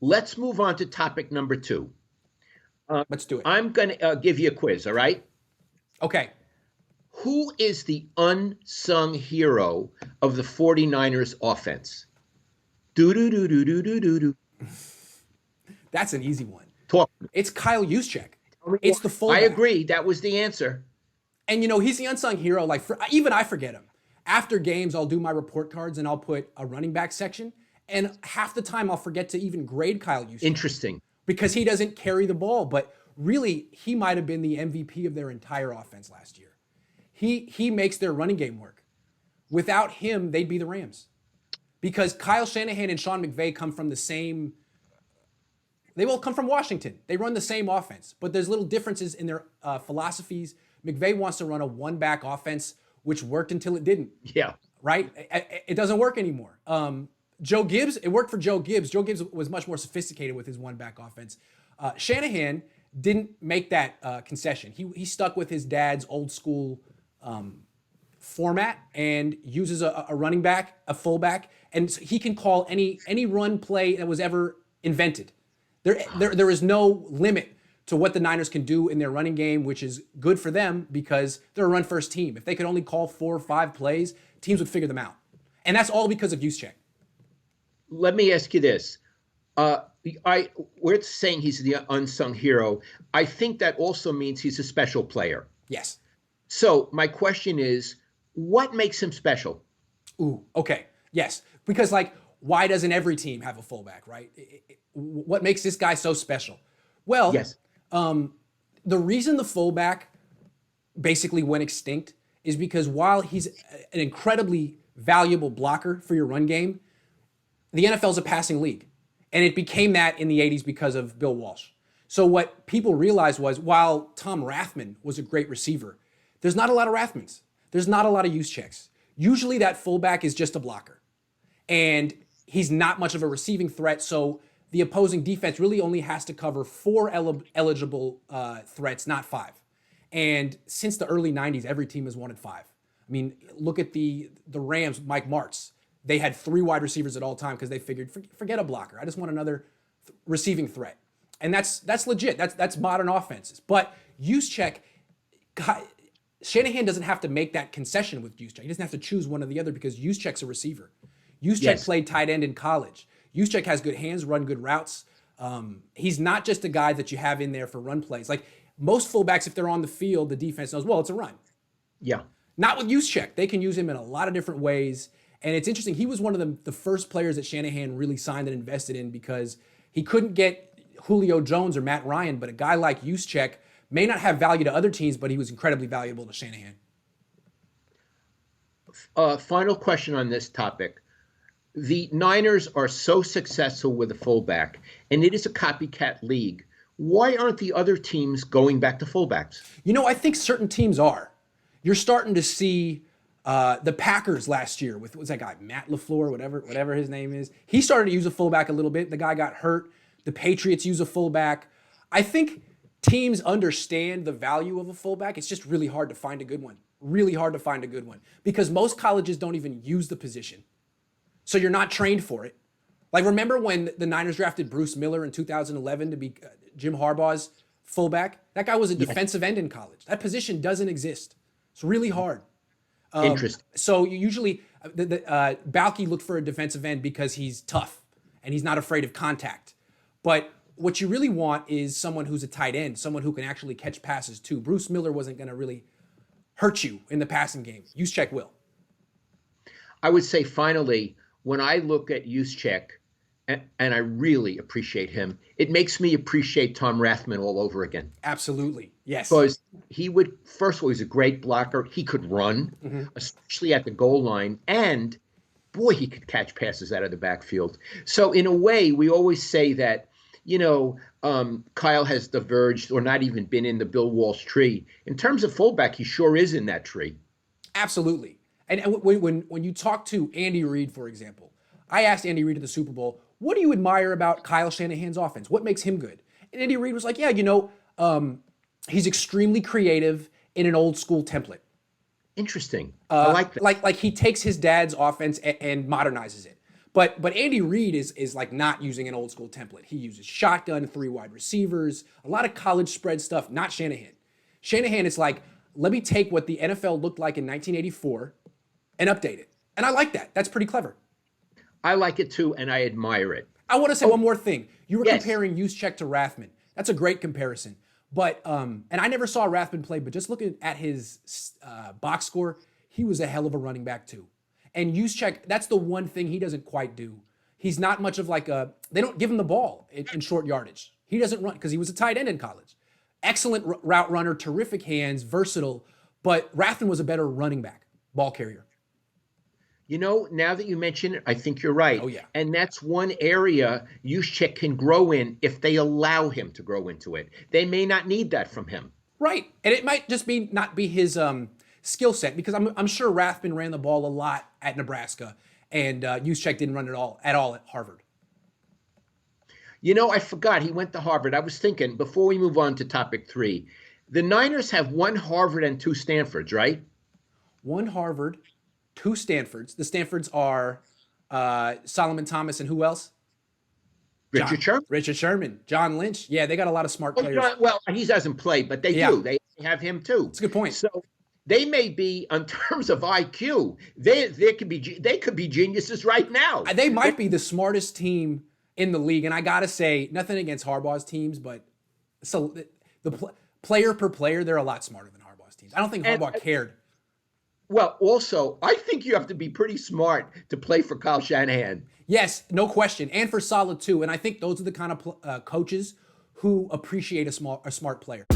Let's move on to topic number 2. Let's do it. I'm going to give you a quiz, all right? Okay. Who is the unsung hero of the 49ers offense? Do-do-do-do-do-do-do-do. That's an easy one. Talk. It's Kyle Juszczyk. It's the fullback. I agree. That was the answer. And, he's the unsung hero. Like, even I forget him. After games, I'll do my report cards and I'll put a running back section. And half the time, I'll forget to even grade Kyle Juszczyk. Interesting. Because he doesn't carry the ball. But really, he might have been the MVP of their entire offense last year. He makes their running game work. Without him, they'd be the Rams. Because Kyle Shanahan and Sean McVay come from the same... They both come from Washington. They run the same offense. But there's little differences in their philosophies. McVay wants to run a one-back offense, which worked until it didn't. Yeah. Right? It doesn't work anymore. Joe Gibbs, it worked for Joe Gibbs. Joe Gibbs was much more sophisticated with his one-back offense. Shanahan didn't make that concession. He stuck with his dad's old-school format and uses a running back, a fullback, and he can call any run play that was ever invented. There is no limit to what the Niners can do in their running game, which is good for them because they're a run-first team. If they could only call 4 or 5 plays, teams would figure them out. And that's all because of Juszczyk. Let me ask you this. We're saying he's the unsung hero. I think that also means he's a special player. Yes. So my question is, what makes him special? Ooh, okay. Yes. Because, why doesn't every team have a fullback, right? What makes this guy so special? Well, yes. The reason the fullback basically went extinct is because while he's an incredibly valuable blocker for your run game, the NFL is a passing league. And it became that in the 80s because of Bill Walsh. So what people realized was while Tom Rathman was a great receiver, there's not a lot of Rathmans. There's not a lot of Juszczyks. Usually that fullback is just a blocker. And he's not much of a receiving threat, so the opposing defense really only has to cover 4 eligible threats, not 5. And since the early 90s, every team has wanted 5. I mean, look at the Rams, Mike Martz. They had 3 wide receivers at all time because they figured, forget a blocker. I just want another receiving threat. And that's legit. That's modern offenses. But Juszczyk, Shanahan doesn't have to make that concession with Juszczyk. He doesn't have to choose one or the other because Juszczyk's a receiver. Juszczyk played tight end in college. Juszczyk has good hands, run good routes. He's not just a guy that you have in there for run plays. Like most fullbacks, if they're on the field, the defense knows, well, it's a run. Yeah. Not with Juszczyk. They can use him in a lot of different ways. And it's interesting. He was one of the first players that Shanahan really signed and invested in because he couldn't get Julio Jones or Matt Ryan, but a guy like Juszczyk may not have value to other teams, but he was incredibly valuable to Shanahan. Final question on this topic. The Niners are so successful with a fullback, and it is a copycat league. Why aren't the other teams going back to fullbacks? I think certain teams are. You're starting to see the Packers last year with, what's that guy, Matt LaFleur, whatever his name is. He started to use a fullback a little bit. The guy got hurt. The Patriots use a fullback. I think teams understand the value of a fullback. It's just really hard to find a good one. Really hard to find a good one because most colleges don't even use the position. So you're not trained for it. Like, remember when the Niners drafted Bruce Miller in 2011 to be Jim Harbaugh's fullback? That guy was a defensive end in college. That position doesn't exist. It's really hard. Interesting. So you usually, Balky looked for a defensive end because he's tough and he's not afraid of contact. But what you really want is someone who's a tight end, someone who can actually catch passes too. Bruce Miller wasn't going to really hurt you in the passing game. Juszczyk will. I would say finally, when I look at Juszczyk, and I really appreciate him, it makes me appreciate Tom Rathman all over again. Absolutely, yes. Because first of all, he's a great blocker. He could run, especially at the goal line. And, boy, he could catch passes out of the backfield. So, in a way, we always say that, Kyle has diverged or not even been in the Bill Walsh tree. In terms of fullback, he sure is in that tree. Absolutely. And when you talk to Andy Reid, for example, I asked Andy Reid at the Super Bowl, what do you admire about Kyle Shanahan's offense? What makes him good? And Andy Reid was like, he's extremely creative in an old school template. Interesting. I like that. Like he takes his dad's offense and modernizes it. But Andy Reid is like not using an old school template. He uses shotgun, 3 wide receivers, a lot of college spread stuff, not Shanahan. Shanahan is like, let me take what the NFL looked like in 1984 and update it. And I like that. That's pretty clever. I like it too, and I admire it. I want to say one more thing. You were comparing Juszczyk to Rathman. That's a great comparison. But, and I never saw Rathman play, but just looking at his box score, he was a hell of a running back too. And Juszczyk, that's the one thing he doesn't quite do. He's not much of like they don't give him the ball in short yardage. He doesn't run because he was a tight end in college. Excellent route runner, terrific hands, versatile. But Rathman was a better running back, ball carrier. You know, now that you mention it, I think you're right. Oh, yeah. And that's one area Juszczyk can grow in if they allow him to grow into it. They may not need that from him. Right. And it might just be not be his skill set, because I'm sure Rathman ran the ball a lot at Nebraska, and Juszczyk didn't run it at all at Harvard. You know, I forgot he went to Harvard. I was thinking, before we move on to topic 3, the Niners have 1 Harvard and 2 Stanfords, right? 1 Harvard, 2 Stanfords. The Stanfords are Solomon Thomas and who else? Richard Sherman. John Lynch. Yeah, they got a lot of smart players. Well, he doesn't play, but they do. They have him too. That's a good point. So they may be, in terms of IQ, they could be geniuses right now. They might be the smartest team in the league. And I got to say, nothing against Harbaugh's teams, but so the player per player, they're a lot smarter than Harbaugh's teams. I don't think Harbaugh cared. Well, also, I think you have to be pretty smart to play for Kyle Shanahan. Yes, no question. And for solid too. And I think those are the kind of coaches who appreciate a smart player.